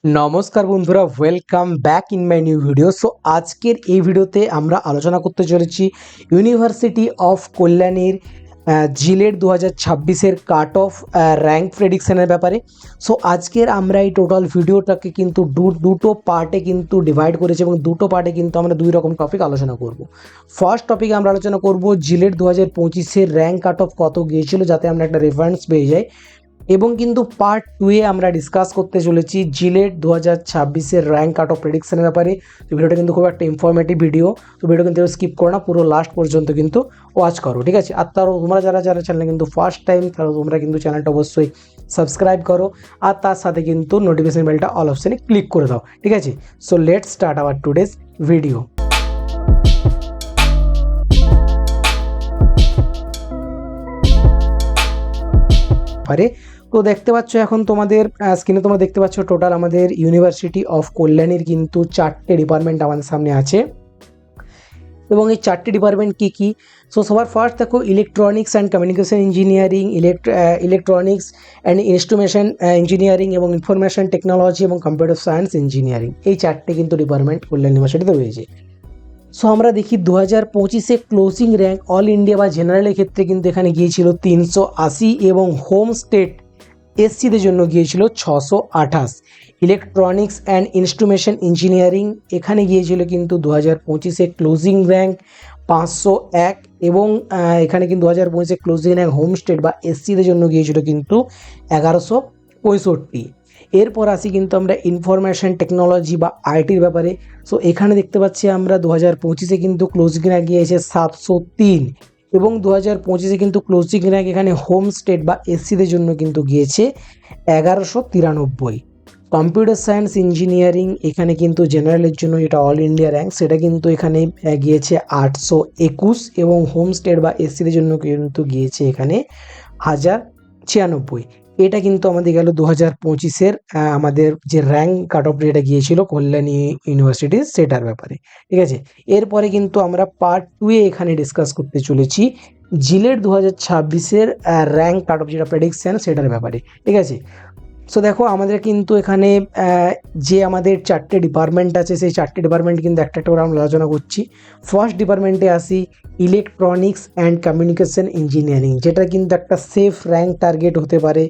নমস্কার বন্ধুরা, welcome back in my new video. So আজকের এই ভিডিওতে আমরা আলোচনা করতে চলেছি ইউনিভার্সিটি অফ কল্যাণীর জিলেট 2026-এর কাট অফ র্যাঙ্ক প্রেডিকশনের ব্যাপারে। সো আজকের আমরা এই টোটাল ভিডিওটাকে কিন্তু দুটো পার্টে কিন্তু ডিভাইড করেছি এবং দুটো পার্টে কিন্তু আমরা দুই রকম টপিক আলোচনা করব। ফার্স্ট টপিকে আমরা আলোচনা করব জিলেট 2025-এর র্যাঙ্ক কাট অফ কত গিয়েছিল, যাতে আমরা একটা রেফারেন্স পেয়ে যাই। এবং কিন্তু পার্ট 2-এ আমরা ডিসকাস করতে চলেছি জিলেট 2026-এর র্যাঙ্ক কাট অফ প্রেডিকশনের ব্যাপারে। তো ভিডিওটা কিন্তু খুব একটা ইনফরমেটিভ ভিডিও, তো ভিডিও কিন্তু স্কিপ করো না, পুরো লাস্ট পর্যন্ত কিন্তু ওয়াচ করো, ঠিক আছে। আর তারও তোমরা যারা চ্যানেলে কিন্তু ফার্স্ট টাইম, তারা তোমরা কিন্তু চ্যানেলটা অবশ্যই সাবস্ক্রাইব করো আর তার সাথে কিন্তু নোটিফিকেশন বেলটা অল অপশানে ক্লিক করে দাও, ঠিক আছে। So let's start our today's video. তো দেখতে পাচ্ছ এখন তোমাদের স্ক্রিনে তোমরা দেখতে পাচ্ছ টোটাল আমাদের ইউনিভার্সিটি অফ কল্যাণীর কিন্তু 4টে ডিপার্টমেন্ট আমাদের সামনে আছে এবং এই 4টে ডিপার্টমেন্ট কী কী। সো সবার ফার্স্ট দেখো electronics and communication engineering, electronics and instrumentation engineering এবং ইনফরমেশন টেকনোলজি এবং কম্পিউটার সায়েন্স ইঞ্জিনিয়ারিং, এই 4টে কিন্তু ডিপার্টমেন্ট কল্যাণ ইউনিভার্সিটিতে রয়েছে। সো আমরা দেখি 2025-এ ক্লোজিং র্যাঙ্ক অল ইন্ডিয়া বা জেনারেলের ক্ষেত্রে কিন্তু এখানে গিয়েছিল 380 এবং হোম স্টেট এসসিদের জন্য গিয়েছিল 628। ইলেকট্রনিক্স অ্যান্ড ইনস্ট্রুমেশন ইঞ্জিনিয়ারিং এখানে গিয়েছিল কিন্তু 2025-এ ক্লোজিং র্যাঙ্ক 501 এবং এখানে কিন্তু 2025-এ ক্লোজিং র্যাঙ্ক হোম স্টেট বা এসসিদের জন্য গিয়েছিল কিন্তু 1165। এরপর আসি কিন্তু আমরা ইনফরমেশন টেকনোলজি বা আইটির ব্যাপারে। সো এখানে দেখতে পাচ্ছি আমরা 2025-এ কিন্তু ক্লোজিং র্যাঙ্ক গিয়েছে 703 এবং 2025-এ কিন্তু ক্লোজিং র্যাঙ্ক এখানে হোম স্টেট বা এসসিদের জন্য কিন্তু গিয়েছে 1193। কম্পিউটার সায়েন্স ইঞ্জিনিয়ারিং এখানে কিন্তু জেনারেলের জন্য যেটা অল ইন্ডিয়া র্যাঙ্ক, সেটা কিন্তু এখানে গিয়েছে 821 এবং হোম স্টেট বা এসসিদের জন্য কিন্তু গিয়েছে এখানে 1096। এটা কিন্তু আমাদের গেল 2025-এর আমাদের যে র্যাঙ্ক কাট অফ যেটা গিয়েছিল কল্যাণী ইউনিভার্সিটির, সেটার ব্যাপারে, ঠিক আছে। এরপরে কিন্তু আমরা পার্ট 2-এ এখানে ডিসকাস করতে চলেছি জিলেট 2026-এর র্যাঙ্ক কাট অফ যেটা প্রেডিকশন সেটার ব্যাপারে, ঠিক আছে। সো দেখো আমাদের কিন্তু এখানে যে আমাদের 4টে ডিপার্টমেন্ট আছে, সেই 4টে ডিপার্টমেন্ট কিন্তু একটা করে আমরা আলোচনা করছি। ফার্স্ট ডিপার্টমেন্টে আসি ইলেকট্রনিক্স অ্যান্ড কমিউনিকেশন ইঞ্জিনিয়ারিং, যেটা কিন্তু একটা সেফ র্যাঙ্ক টার্গেট হতে পারে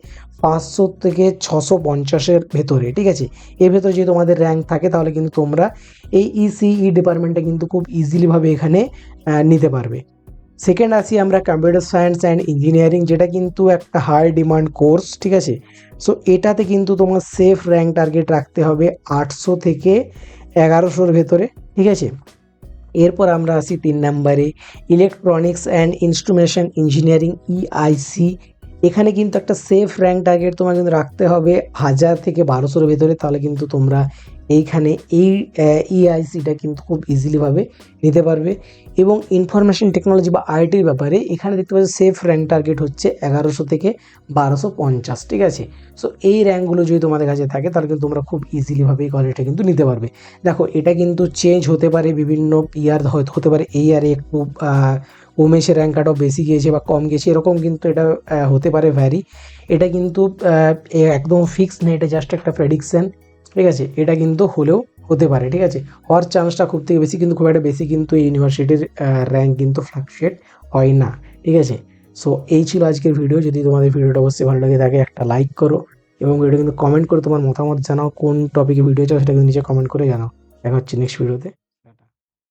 500 থেকে 650-এর ভেতরে, ঠিক আছে। এর ভেতরে যদি তোমাদের র্যাঙ্ক থাকে তাহলে কিন্তু তোমরা এই ইসিই ডিপার্টমেন্টে কিন্তু খুব ইজিলিভাবে এখানে নিতে পারবে। সেকেন্ড আসি আমরা কম্পিউটার সায়েন্স অ্যান্ড ইঞ্জিনিয়ারিং, যেটা কিন্তু একটা হাই ডিমান্ড কোর্স, ঠিক আছে। সো এটাতে কিন্তু তোমার সেফ র্যাঙ্ক টার্গেট রাখতে হবে 800 থেকে 1100-এর ভেতরে, ঠিক আছে। এরপর আমরা আসি 3 নম্বরে electronics and instrumentation engineering EIC. এখানে কিন্তু একটা সেফ র্যাঙ্ক টার্গেট তোমার কিন্তু রাখতে হবে 1000 থেকে 1200-এর ভেতরে, তাহলে কিন্তু তোমরা এইখানে এই ইআইসিটা কিন্তু খুব ইজিলিভাবে নিতে পারবে। এবং ইনফরমেশন টেকনোলজি বা আইটির ব্যাপারে এখানে দেখতে পাচ্ছি সেফ র্যাঙ্ক টার্গেট হচ্ছে 1100 থেকে 1250, ঠিক আছে। সো এই র্যাঙ্কগুলো যদি তোমাদের কাছে থাকে তাহলে কিন্তু তোমরা খুব ইজিলিভাবে এই কলেজটা কিন্তু নিতে পারবে। দেখো এটা কিন্তু চেঞ্জ হতে পারে, বিভিন্ন ইয়ার হতে পারে এই ইয়ারে একটু উমেশের র্যাঙ্ক কাটও বেশি গিয়েছে বা কম গিয়েছে, এরকম কিন্তু এটা হতে পারে ভ্যারি। এটা কিন্তু একদম ফিক্সড না, এটা জাস্ট একটা প্রেডিকশন, ঠিক আছে। এটা কিন্তু হলেও হতে পারে, ঠিক আছে। হওয়ার চান্সটা খুব থেকে বেশি, কিন্তু খুব একটা বেশি কিন্তু এই ইউনিভার্সিটির র্যাঙ্ক কিন্তু ফ্লাকচুয়েট হয় না, ঠিক আছে। সো এই ছিল আজকের ভিডিও। যদি তোমাদের ভিডিওটা অবশ্যই ভালো লাগে থাকে একটা লাইক করো এবং ভিডিও কিন্তু কমেন্ট করে তোমার মতামত জানাও, কোন টপিকে ভিডিও চাও সেটা কিন্তু নিচে কমেন্ট করে জানাও। দেখা হচ্ছে নেক্সট ভিডিওতে।